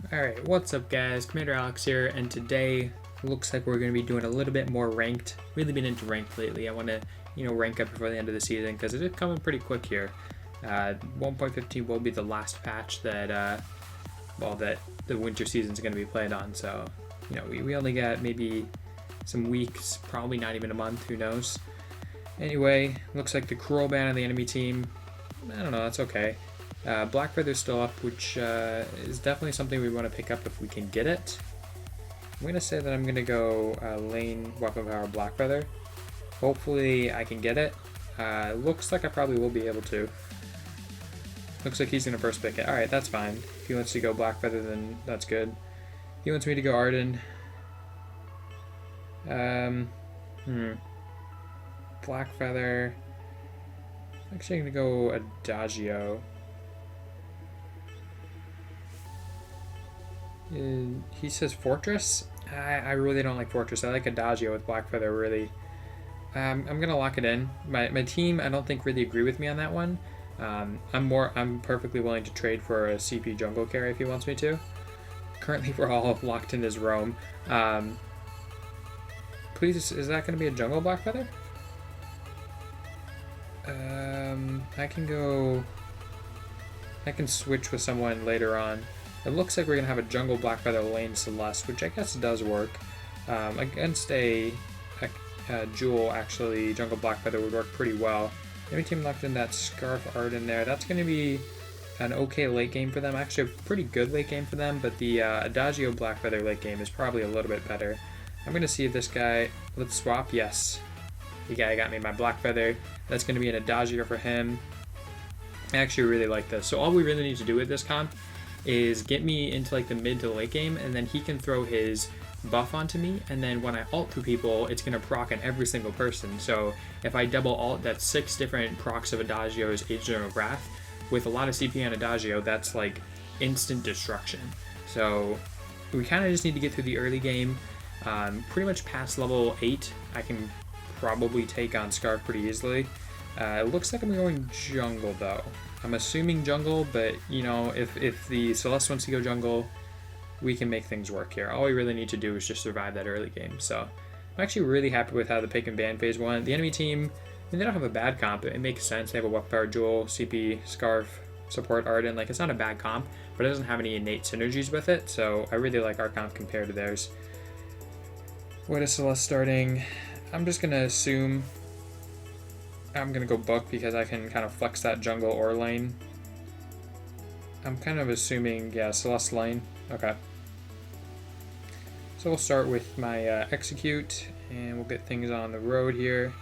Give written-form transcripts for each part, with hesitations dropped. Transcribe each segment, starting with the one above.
Alright, what's up guys? Commander Alex here, and today looks like we're going to be doing a little bit more ranked. Really been into ranked lately. I want to, rank up before the end of the season because it is coming pretty quick here. 1.15 will be the last patch that, that the winter season is going to be played on. So, we only got maybe some weeks, probably not even a month, who knows. Anyway, looks like the cruel ban on the enemy team. I don't know, that's okay. Blackfeather's still up, which is definitely something we want to pick up if we can get it. I'm going to say that I'm going to go lane weapon power Blackfeather. Hopefully I can get it. Looks like I probably will be able to. Looks like he's going to first pick it. Alright, that's fine. If he wants to go Blackfeather, then that's good. If he wants me to go Arden. Blackfeather. Actually, I'm going to go Adagio. He says Fortress. I really don't like Fortress. I like Adagio with Blackfeather, really. I'm gonna lock it in. My team, I don't think really agree with me on that one. I'm perfectly willing to trade for a CP jungle carry if he wants me to. Currently, we're all locked in as Roam. Please, is that gonna be a jungle Blackfeather? I can switch with someone later on. It looks like we're going to have a jungle Blackfeather lane Celeste, which I guess does work. Against a Jewel, actually, jungle Blackfeather would work pretty well. Every team left in that Scarf Arden there. That's going to be an okay late game for them. Actually, a pretty good late game for them, but the Adagio Blackfeather late game is probably a little bit better. I'm going to see if this guy... Let's swap. Yes. The guy got me my Blackfeather. That's going to be an Adagio for him. I actually really like this. So all we really need to do with this comp is get me into like the mid to late game, and then he can throw his buff onto me, and then when I ult to people, it's going to proc on every single person. So if I double ult, that's 6 different procs of Adagio's Agent of Wrath. With a lot of CP on Adagio, that's like instant destruction. So we kind of just need to get through the early game. Pretty much past level 8, I can probably take on Scarf pretty easily. It looks like I'm going jungle though. I'm assuming jungle, but if the Celeste wants to go jungle, we can make things work here. All we really need to do is just survive that early game. So I'm actually really happy with how the pick and ban phase went. The enemy team, they don't have a bad comp. It makes sense. They have a weapon power Jewel, CP, Scarf, support Arden. Like, it's not a bad comp, but it doesn't have any innate synergies with it. So I really like our comp compared to theirs. What is Celeste starting? I'm just gonna assume I'm going to go Book because I can kind of flex that jungle or lane. I'm kind of assuming, yeah, Celeste lane. Okay. So we'll start with my Execute, and we'll get things on the road here.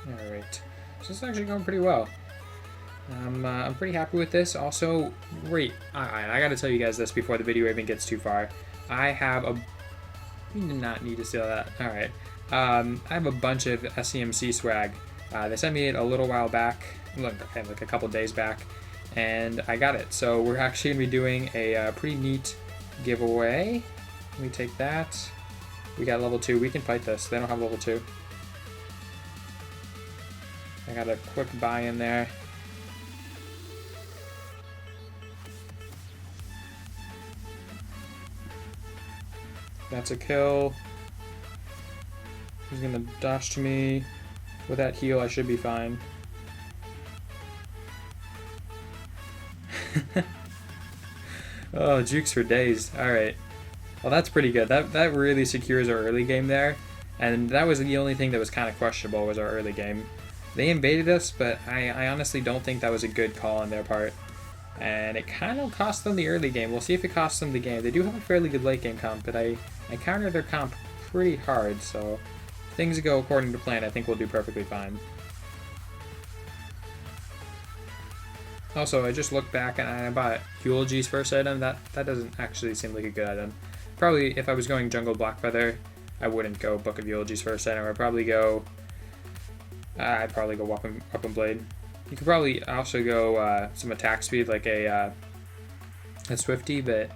Alright. So this is actually going pretty well. I'm pretty happy with this. Also, wait, I gotta tell you guys this before the video even gets too far. I have a... You did not need to steal that. Alright. I have a bunch of SCMC swag. They sent me it a little while back, like a couple days back, and I got it. So we're actually going to be doing a pretty neat giveaway. Let me take that. We got level 2. We can fight this. They don't have level 2. I got a quick buy in there. That's a kill. He's gonna dash to me. With that heal, I should be fine. Oh, jukes for days. Alright. Well, that's pretty good. That really secures our early game there. And that was the only thing that was kind of questionable, was our early game. They invaded us, but I honestly don't think that was a good call on their part. And it kind of cost them the early game. We'll see if it costs them the game. They do have a fairly good late game comp, but I countered their comp pretty hard, so if things go according to plan, I think we'll do perfectly fine. Also, I just looked back and I bought Eulogy's first item. That doesn't actually seem like a good item. Probably, if I was going jungle Blackfeather, I wouldn't go Book of Eulogy's first item. I'd probably go Weapon Blade. You could probably also go some attack speed, like a Swifty, but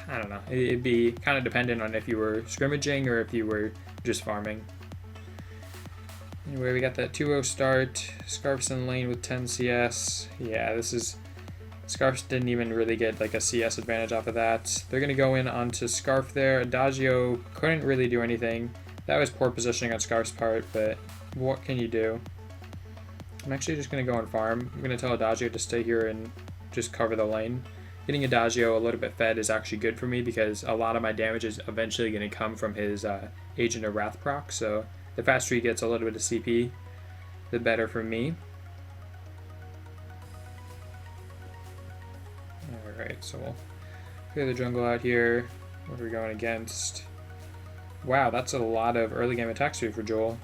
I don't know. It'd be kind of dependent on if you were scrimmaging or if you were just farming. Anyway, we got that 2-0 start. Scarfs in lane with 10 CS. Yeah, this is... Scarfs didn't even really get like a CS advantage off of that. They're going to go in onto Scarf there. Adagio couldn't really do anything. That was poor positioning on Scarf's part, but what can you do? I'm actually just going to go and farm. I'm going to tell Adagio to stay here and just cover the lane. Getting Adagio a little bit fed is actually good for me because a lot of my damage is eventually going to come from his Agent of Wrath proc, so the faster he gets a little bit of CP, the better for me. Alright, so we'll clear the jungle out here. What are we going against? Wow, that's a lot of early game attack speed for Jewel.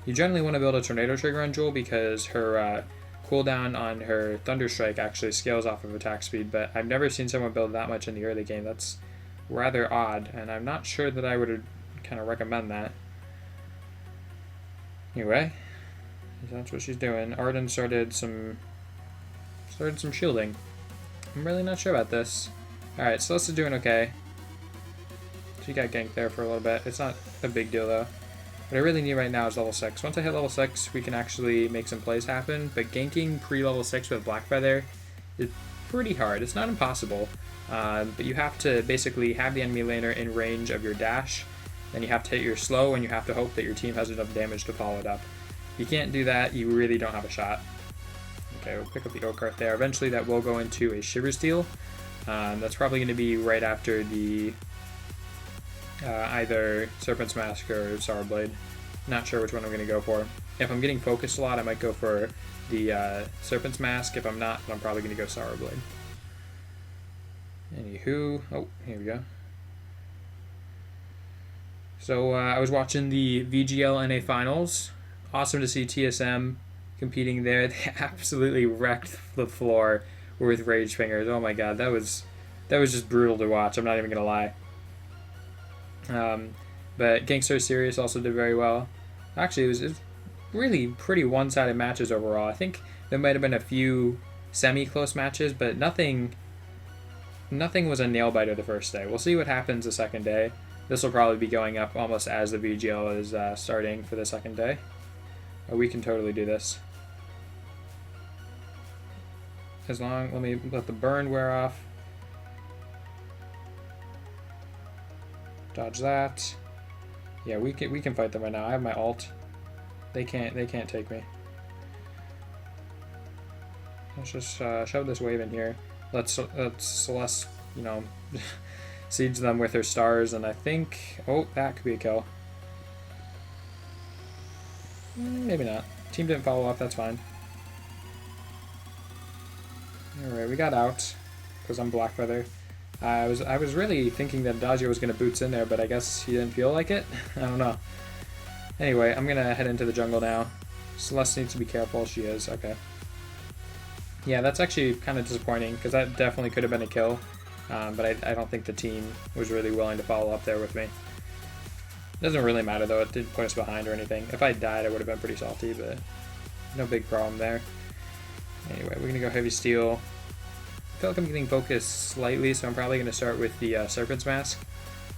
You generally want to build a Tornado Trigger on Jewel because her cooldown on her Thunder Strike actually scales off of attack speed, but I've never seen someone build that much in the early game. That's rather odd, and I'm not sure that I would kind of recommend that. Anyway, that's what she's doing. Arden started some shielding. I'm really not sure about this. Alright, Celeste is doing okay. She got ganked there for a little bit. It's not a big deal though. What I really need right now is level 6. Once I hit level 6, we can actually make some plays happen, but ganking pre-level 6 with Blackfeather is pretty hard. It's not impossible, but you have to basically have the enemy laner in range of your dash, then you have to hit your slow, and you have to hope that your team has enough damage to follow it up. If you can't do that, you really don't have a shot. Okay, we'll pick up the Oak Cart there. Eventually that will go into a Shiver Steel. That's probably going to be right after the either Serpent's Mask or Sour Blade. Not sure which one I'm going to go for. If I'm getting focused a lot, I might go for the Serpent's Mask. If I'm not, then I'm probably going to go Sour Blade. Anywho, oh, here we go. So I was watching the VGL NA Finals. Awesome to see TSM competing there. They absolutely wrecked the floor with Rage Fingers. Oh my god, that was just brutal to watch. I'm not even gonna lie. But Gangster Sirius also did very well. Actually, it was really pretty one-sided matches overall. I think there might have been a few semi-close matches, but nothing was a nail-biter the first day. We'll see what happens the second day. This will probably be going up almost as the VGL is starting for the second day. We can totally do this. Let me let the burn wear off. Dodge that. Yeah, we can fight them right now. I have my ult. They can't take me. Let's just shove this wave in here. Let's Celeste, you know, siege them with her stars, and I think, oh, that could be a kill. Maybe not. Team didn't follow up. That's fine. Alright, we got out because I'm Blackfeather. I was really thinking that Adagio was going to boots in there, but I guess he didn't feel like it. I don't know. Anyway, I'm going to head into the jungle now. Celeste needs to be careful. She is. Okay. Yeah, that's actually kind of disappointing because that definitely could have been a kill, but I don't think the team was really willing to follow up there with me. Doesn't really matter though, it didn't put us behind or anything. If I died, I would have been pretty salty, but no big problem there. Anyway, we're going to go Heavy Steel. I feel like I'm getting focused slightly, so I'm probably going to start with the Serpent's Mask.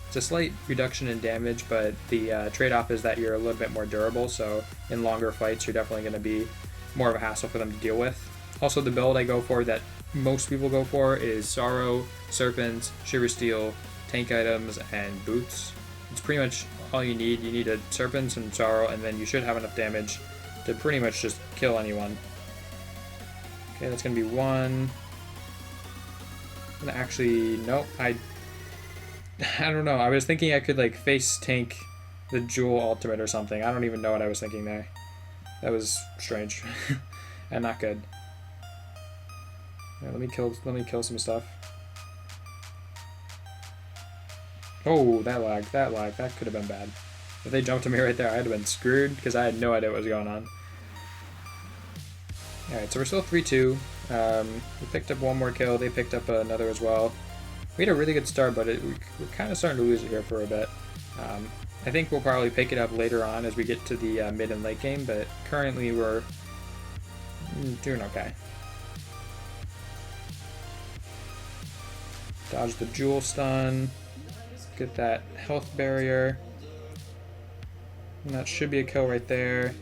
It's a slight reduction in damage, but the trade-off is that you're a little bit more durable, so in longer fights you're definitely going to be more of a hassle for them to deal with. Also, the build I go for that most people go for is Sorrow, Serpents, Shiver Steel, tank items, and boots. It's pretty much all you need. You need a Serpents and Sorrow, and then you should have enough damage to pretty much just kill anyone. Okay, that's going to be one. I'm gonna actually, nope, I don't know. I was thinking I could like face tank the Jewel ultimate or something. I don't even know what I was thinking there. That was strange and not good. Yeah, let me kill some stuff. Oh, that lag. That could have been bad. If they jumped to me right there, I'd have been screwed because I had no idea what was going on. Alright, so we're still 3-2. We picked up one more kill, they picked up another as well. We had a really good start, but we're kind of starting to lose it here for a bit. I think we'll probably pick it up later on as we get to the mid and late game, but currently we're doing okay. Dodge the Jewel stun, get that health barrier, and that should be a kill right there.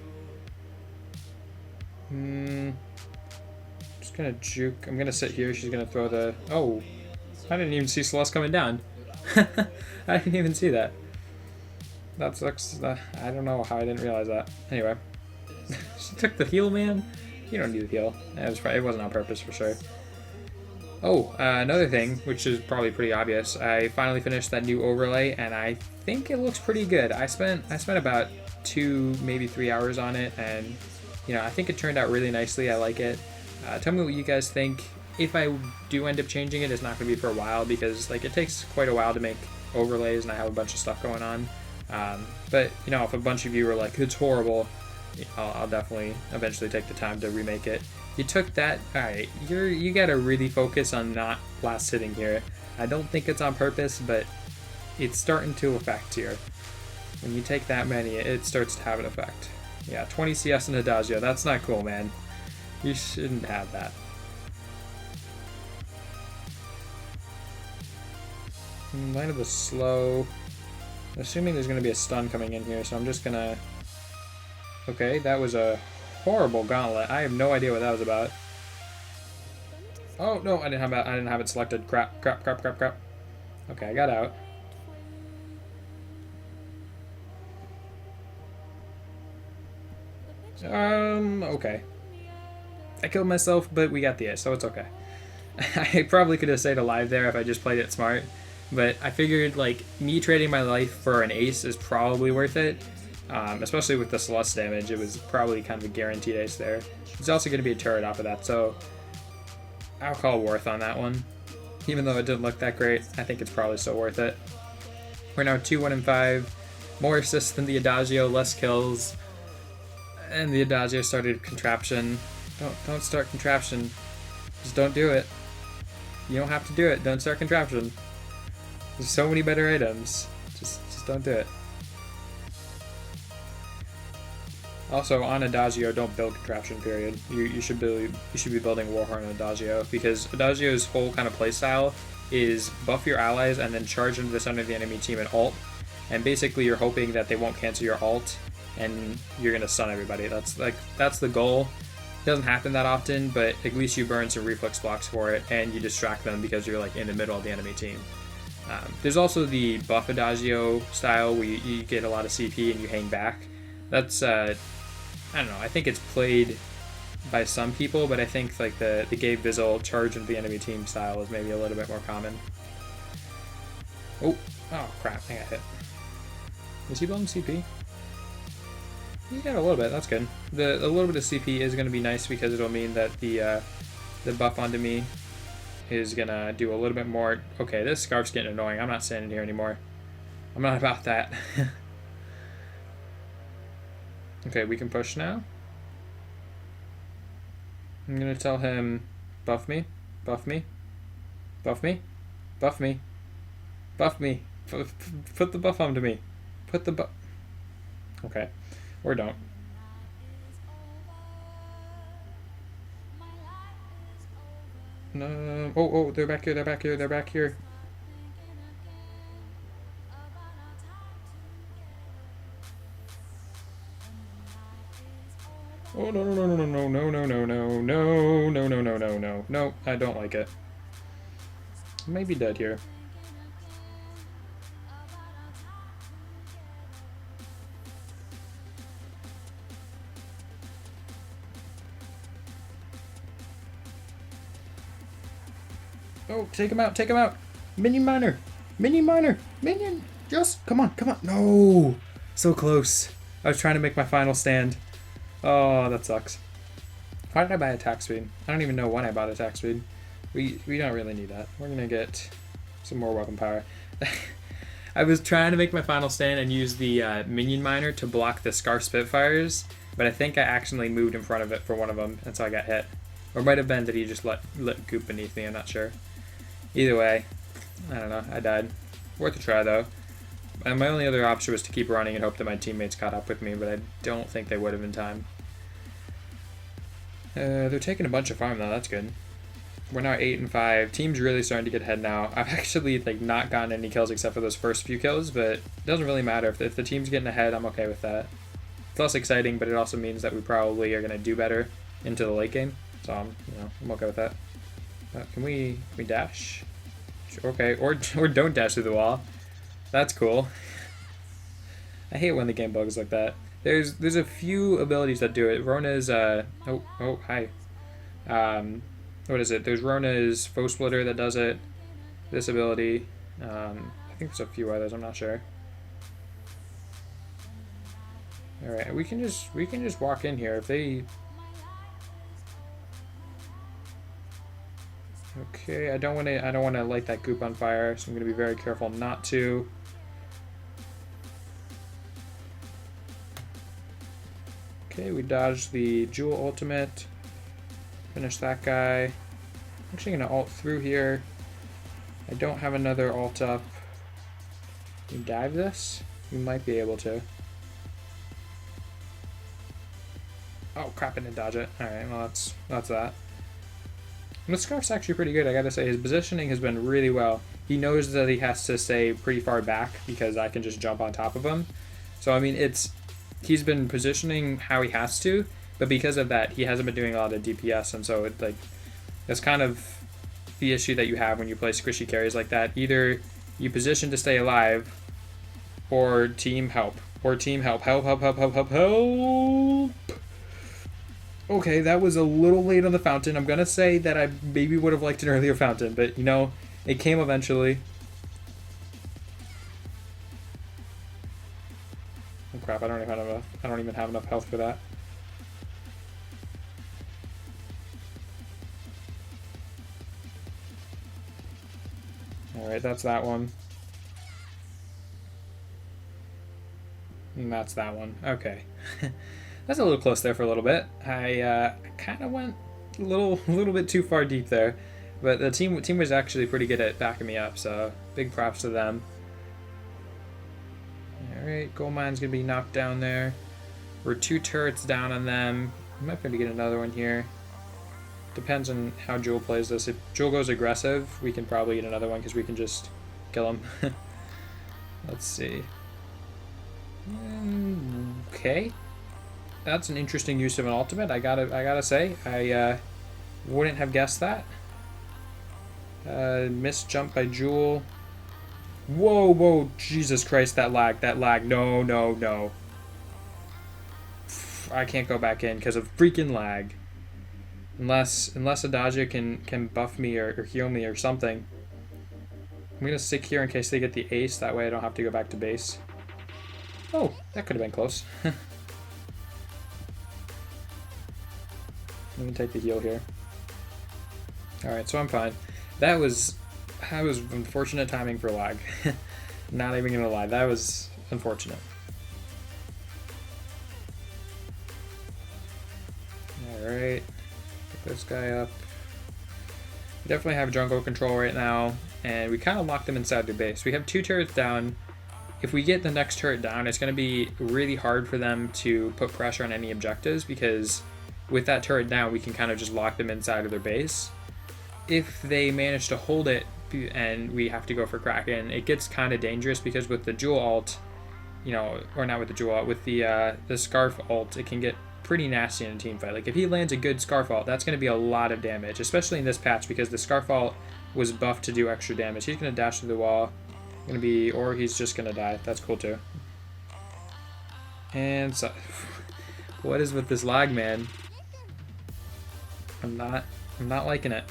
Just gonna juke. I'm gonna sit here. She's gonna throw the... Oh, I didn't even see Celeste coming down. I didn't even see that. That sucks. I don't know how I didn't realize that. Anyway. She took the heal, man. You don't need the heal. It wasn't on purpose for sure. Oh, another thing, which is probably pretty obvious. I finally finished that new overlay, and I think it looks pretty good. I spent about 2, maybe 3 hours on it, and you know, I think it turned out really nicely. I like it. Tell me what you guys think. If I do end up changing it, it's not going to be for a while because like it takes quite a while to make overlays, and I have a bunch of stuff going on. But you know, if a bunch of you are like, it's horrible, I'll definitely eventually take the time to remake it. You took that, alright, you gotta really focus on not last hitting here. I don't think it's on purpose, but it's starting to affect here. When you take that many, it starts to have an effect. Yeah, 20 CS in Adagio, that's not cool, man. You shouldn't have that. Land of the slow. Assuming there's gonna be a stun coming in here, so I'm just gonna... Okay, that was a horrible gauntlet. I have no idea what that was about. Oh no, I didn't have it selected. Crap. Okay, I got out. Okay. I killed myself, but we got the ace, so it's okay. I probably could have stayed alive there if I just played it smart, but I figured like me trading my life for an ace is probably worth it. Especially with the Celeste damage, it was probably kind of a guaranteed ace there. There's also going to be a turret off of that, so I'll call worth on that one. Even though it didn't look that great, I think it's probably still worth it. We're now 2-1-5, more assists than the Adagio, less kills, and the Adagio started Contraption. Don't start Contraption. Just don't do it. You don't have to do it. Don't start Contraption. There's so many better items. Just don't do it. Also, on Adagio, don't build Contraption, period. You should be building Warhorn on Adagio, because Adagio's whole kind of playstyle is buff your allies and then charge into the center of the enemy team and ult, and basically you're hoping that they won't cancel your ult, and you're gonna stun everybody. That's the goal. It doesn't happen that often, but at least you burn some reflex blocks for it, and you distract them because you're like in the middle of the enemy team. There's also the buff Adagio style where you get a lot of CP and you hang back. That's I don't know, I think it's played by some people, but I think like the Gabe Vizzle charge into the enemy team style is maybe a little bit more common. Oh crap, I got hit. Is he building CP? He got a little bit, that's good. A little bit of CP is going to be nice because it'll mean that the buff onto me is going to do a little bit more. Okay, this scarf's getting annoying. I'm not standing here anymore. I'm not about that. Okay, we can push now. I'm going to tell him, buff me, buff me, buff me, buff me, buff me. Put the buff onto me. Put the buff... Okay. Or don't. No. Oh, they're back here, they're back here, they're back here. Oh, no, I don't like it. I may be dead here. Oh, take him out, take him out! Minion miner! Minion miner! Minion! Just, come on, come on! No! So close. I was trying to make my final stand. Oh, that sucks. Why did I buy attack speed? I don't even know when I bought attack speed. We don't really need that. We're gonna get some more weapon power. I was trying to make my final stand and use the minion miner to block the Scarf Spitfires, but I think I accidentally moved in front of it for one of them, and so I got hit. Or it might have been that he just let goop beneath me, I'm not sure. Either way, I don't know, I died. Worth a try though. And my only other option was to keep running and hope that my teammates caught up with me, but I don't think they would have in time. They're taking a bunch of farm though, that's good. We're now 8-5. Team's really starting to get ahead now. I've actually like not gotten any kills except for those first few kills, but it doesn't really matter. If the team's getting ahead, I'm okay with that. It's less exciting, but it also means that we probably are going to do better. into the late game. So I'm okay with that. Can we dash? Okay, or don't dash through the wall. That's cool. I hate when the game bugs like that. There's a few abilities that do it. Rona's hi. What is it? There's Rona's Foe Splitter that does it. This ability. I think there's a few others. I'm not sure. All right, we can just walk in here if they. Okay, I don't want to light that goop on fire, so I'm going to be very careful not to. Okay, we dodged the Jewel ultimate. Finish that guy. I'm actually going to ult through here. I don't have another ult up. Can you dive this? You might be able to. Oh crap, I didn't dodge it. Alright, well that's that. And the Scarf's actually pretty good, I gotta say. His positioning has been really well. He knows that he has to stay pretty far back because I can just jump on top of him. So I mean, he's been positioning how he has to, but because of that, he hasn't been doing a lot of DPS, and so that's kind of the issue that you have when you play squishy carries like that. Either you position to stay alive, or team help. Or team help. Help. Okay, that was a little late on the fountain. I'm gonna say that I maybe would have liked an earlier fountain, but it came eventually. Oh crap, I don't even have enough health for that. Alright, that's that one. And that's that one. Okay. That's a little close there for a little bit. I kind of went a little bit too far deep there, but the team was actually pretty good at backing me up, so big props to them. All right, gold mine's gonna be knocked down there. We're 2 turrets down on them. We might be able to get another one here. Depends on how Jewel plays this. If Jewel goes aggressive, we can probably get another one because we can just kill him. Let's see. Okay. That's an interesting use of an ultimate. I gotta say, I wouldn't have guessed that. Missed jump by Jewel. Whoa, Jesus Christ, that lag. No. I can't go back in because of freaking lag. Unless Adagio can buff me or heal me or something. I'm gonna stick here in case they get the ace. That way I don't have to go back to base. Oh, that could have been close. Let me take the heal here. Alright, so I'm fine. That was unfortunate timing for lag. Not even gonna lie, that was unfortunate. Alright, pick this guy up. We definitely have jungle control right now, and we kind of locked them inside their base. We have 2 turrets down. If we get the next turret down, it's going to be really hard for them to put pressure on any objectives, because with that turret down, we can kind of just lock them inside of their base. If they manage to hold it and we have to go for Kraken, it gets kind of dangerous because with the Jewel ult, or not with the Jewel ult, with the Scarf ult, it can get pretty nasty in a team fight. Like if he lands a good Scarf ult, that's going to be a lot of damage, especially in this patch because the Scarf ult was buffed to do extra damage. He's going to dash through the wall, or he's just going to die. That's cool too. And so, what is with this lag, man? I'm not liking it.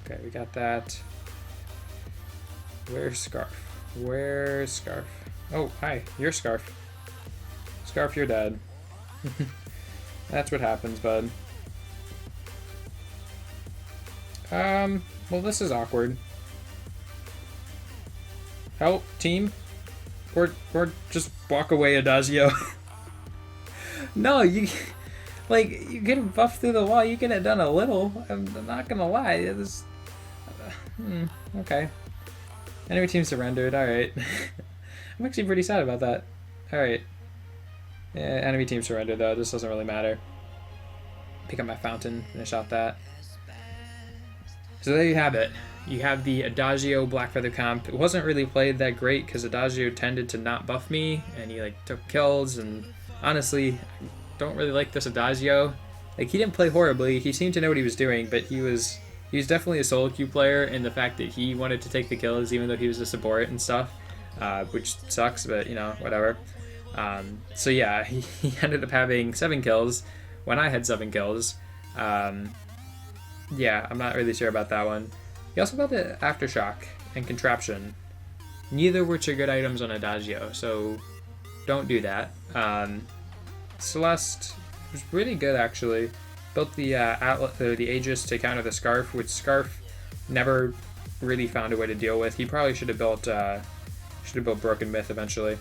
Okay, we got that. Where's Scarf? Where's Scarf? Oh, hi, you're Scarf. Scarf, you're dead. That's what happens, bud. Well, this is awkward. Help, team? Or just walk away, Adagio. No, you get buffed through the wall. You could have done a little. I'm not gonna lie. It was, okay. Enemy team surrendered. All right. I'm actually pretty sad about that. All right. Yeah, enemy team surrendered though. This doesn't really matter. Pick up my fountain. Finish out that. So there you have it. You have the Adagio Blackfeather comp. It wasn't really played that great because Adagio tended to not buff me, and he took kills. And honestly, don't really like this Adagio. Like, he didn't play horribly. He seemed to know what he was doing, but he was definitely a solo queue player in the fact that he wanted to take the kills even though he was a support and stuff, which sucks, but, you know, whatever. So yeah, he ended up having 7 kills when I had 7 kills. Yeah, I'm not really sure about that one. He also got the Aftershock and Contraption. Neither which are good items on Adagio, so don't do that. Celeste was really good, actually. Built the the Aegis to counter the Scarf, which Scarf never really found a way to deal with. He probably should have built Broken Myth eventually.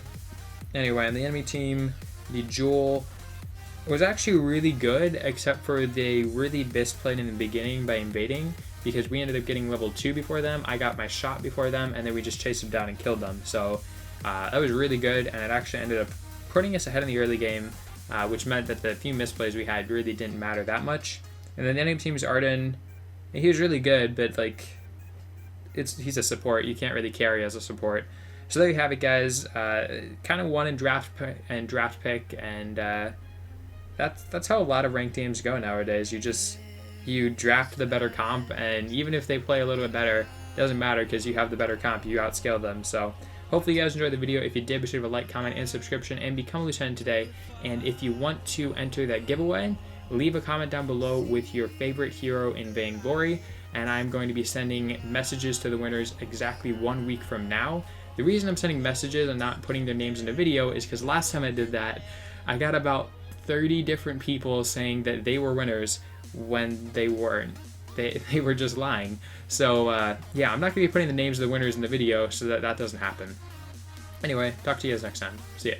Anyway, on the enemy team, the Jewel was actually really good, except for they really misplayed in the beginning by invading, because we ended up getting level 2 before them. I got my shot before them, and then we just chased them down and killed them. So that was really good, and it actually ended up putting us ahead in the early game, which meant that the few misplays we had really didn't matter that much. And then the enemy team's Arden, he was really good, but like, he's a support. You can't really carry as a support. So there you have it, guys. Kind of won in draft pick, and that's how a lot of ranked teams go nowadays. You draft the better comp, and even if they play a little bit better, it doesn't matter because you have the better comp. You outscale them. So hopefully you guys enjoyed the video. If you did, be sure to leave a like, comment, and subscription, and become a lieutenant today. And if you want to enter that giveaway, leave a comment down below with your favorite hero in Vainglory, and I'm going to be sending messages to the winners exactly 1 week from now. The reason I'm sending messages and not putting their names in the video is because last time I did that, I got about 30 different people saying that they were winners when they weren't. They were just lying. So yeah, I'm not going to be putting the names of the winners in the video so that doesn't happen. Anyway, talk to you guys next time. See ya.